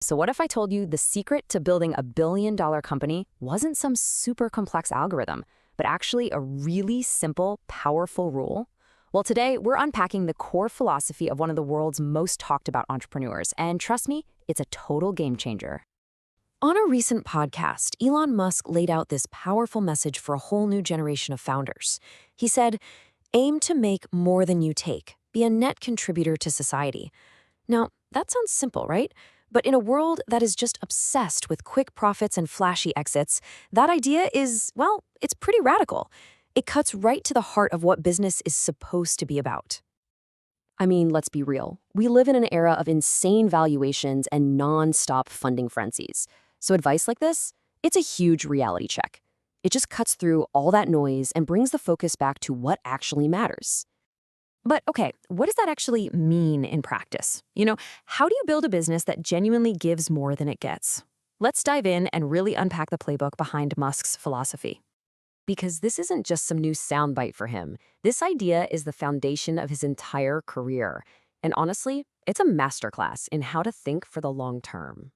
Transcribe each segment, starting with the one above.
So what if I told you the secret to building a billion-dollar company wasn't some super complex algorithm, but actually a really simple, powerful rule? Well, today we're unpacking the core philosophy of one of the world's most talked about entrepreneurs, and trust me, it's a total game changer. On a recent podcast, Elon Musk laid out this powerful message for a whole new generation of founders. He said, "Aim to make more than you take. Be a net contributor to society." Now, that sounds simple, right? But in a world that is just obsessed with quick profits and flashy exits, that idea is, well, it's pretty radical. It cuts right to the heart of what business is supposed to be about. I mean, let's be real. We live in an era of insane valuations and non-stop funding frenzies. So advice like this, it's a huge reality check. It just cuts through all that noise and brings the focus back to what actually matters. But okay, what does that actually mean in practice? How do you build a business that genuinely gives more than it gets? Let's dive in and really unpack the playbook behind Musk's philosophy. Because this isn't just some new soundbite for him. This idea is the foundation of his entire career. And honestly, it's a masterclass in how to think for the long term.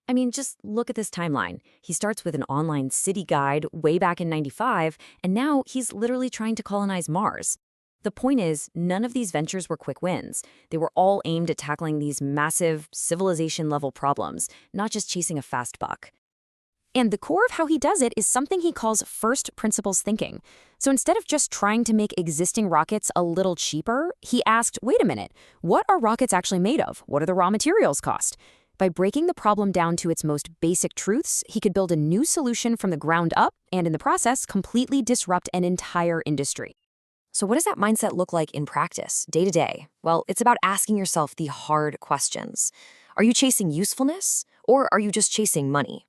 I mean, just look at this timeline. He starts with an online city guide way back in '95, and now he's literally trying to colonize Mars. The point is, none of these ventures were quick wins. They were all aimed at tackling these massive, civilization-level problems, not just chasing a fast buck. And the core of how he does it is something he calls first principles thinking. So instead of just trying to make existing rockets a little cheaper, he asked, wait a minute, what are rockets actually made of? What do the raw materials cost? By breaking the problem down to its most basic truths, he could build a new solution from the ground up and in the process completely disrupt an entire industry. So what does that mindset look like in practice, day to day? Well, it's about asking yourself the hard questions. Are you chasing usefulness, or are you just chasing money?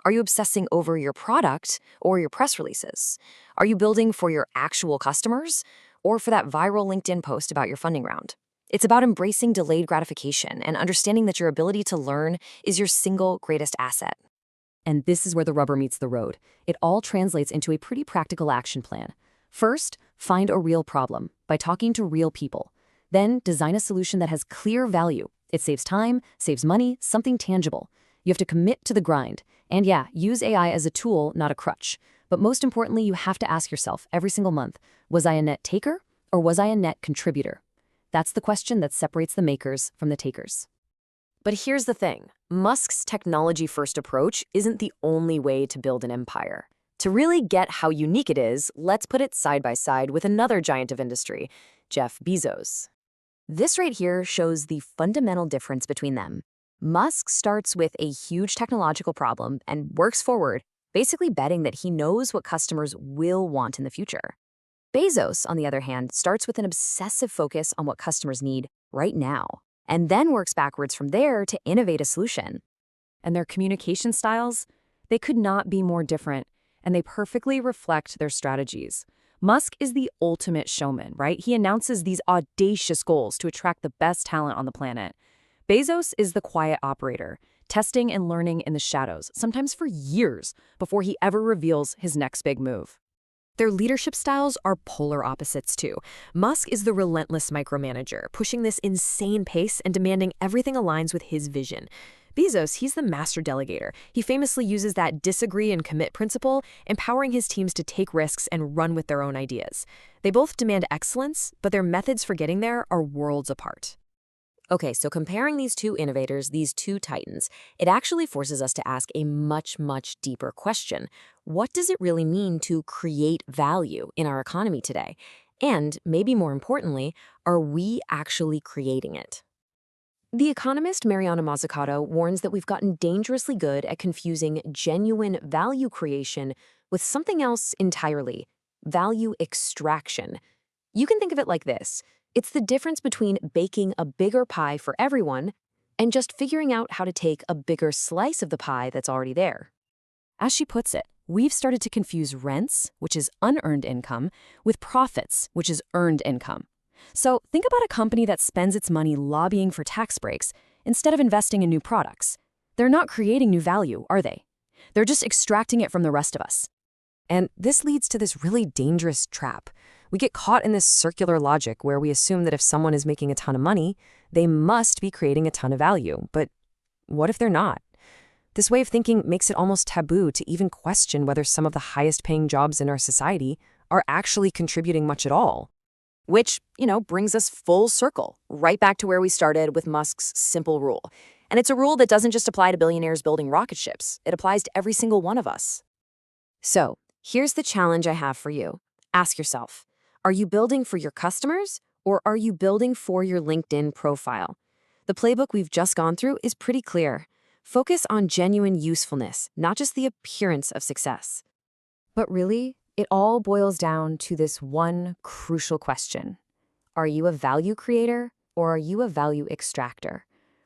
Are you obsessing over your product or your press releases? Are you building for your actual customers, or for that viral LinkedIn post about your funding round? It's about embracing delayed gratification and understanding that your ability to learn is your single greatest asset. And this is where the rubber meets the road. It all translates into a pretty practical action plan. First, find a real problem by talking to real people. Then, design a solution that has clear value. It saves time, saves money, something tangible. You have to commit to the grind. And yeah, use AI as a tool, not a crutch. But most importantly, you have to ask yourself every single month, was I a net taker or was I a net contributor? That's the question that separates the makers from the takers. But here's the thing. Musk's technology-first approach isn't the only way to build an empire. To really get how unique it is, let's put it side by side with another giant of industry, Jeff Bezos. This right here shows the fundamental difference between them. Musk starts with a huge technological problem and works forward, basically betting that he knows what customers will want in the future. Bezos, on the other hand, starts with an obsessive focus on what customers need right now, and then works backwards from there to innovate a solution. And their communication styles, they could not be more different, and they perfectly reflect their strategies. Musk is the ultimate showman, right? He announces these audacious goals to attract the best talent on the planet. Bezos is the quiet operator, testing and learning in the shadows, sometimes for years, before he ever reveals his next big move. Their leadership styles are polar opposites too. Musk is the relentless micromanager, pushing this insane pace and demanding everything aligns with his vision. Bezos, he's the master delegator. He famously uses that disagree and commit principle, empowering his teams to take risks and run with their own ideas. They both demand excellence, but their methods for getting there are worlds apart. Okay, so comparing these two innovators, these two titans, it actually forces us to ask a much, much deeper question. What does it really mean to create value in our economy today? And maybe more importantly, are we actually creating it? The economist Mariana Mazzucato warns that we've gotten dangerously good at confusing genuine value creation with something else entirely, value extraction. You can think of it like this. It's the difference between baking a bigger pie for everyone and just figuring out how to take a bigger slice of the pie that's already there. As she puts it, we've started to confuse rents, which is unearned income, with profits, which is earned income. So think about a company that spends its money lobbying for tax breaks instead of investing in new products. They're not creating new value, are they? They're just extracting it from the rest of us. And this leads to this really dangerous trap. We get caught in this circular logic where we assume that if someone is making a ton of money, they must be creating a ton of value. But what if they're not? This way of thinking makes it almost taboo to even question whether some of the highest-paying jobs in our society are actually contributing much at all. Which, brings us full circle, right back to where we started with Musk's simple rule. And it's a rule that doesn't just apply to billionaires building rocket ships. It applies to every single one of us. So, here's the challenge I have for you. Ask yourself, are you building for your customers or are you building for your LinkedIn profile? The playbook we've just gone through is pretty clear. Focus on genuine usefulness, not just the appearance of success. But really, it all boils down to this one crucial question. Are you a value creator or are you a value extractor?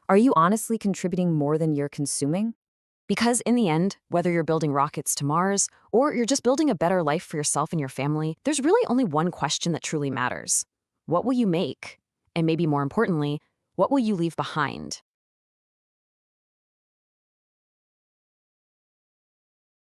Are you honestly contributing more than you're consuming? Because in the end, whether you're building rockets to Mars or you're just building a better life for yourself and your family, there's really only one question that truly matters. What will you make? And maybe more importantly, what will you leave behind?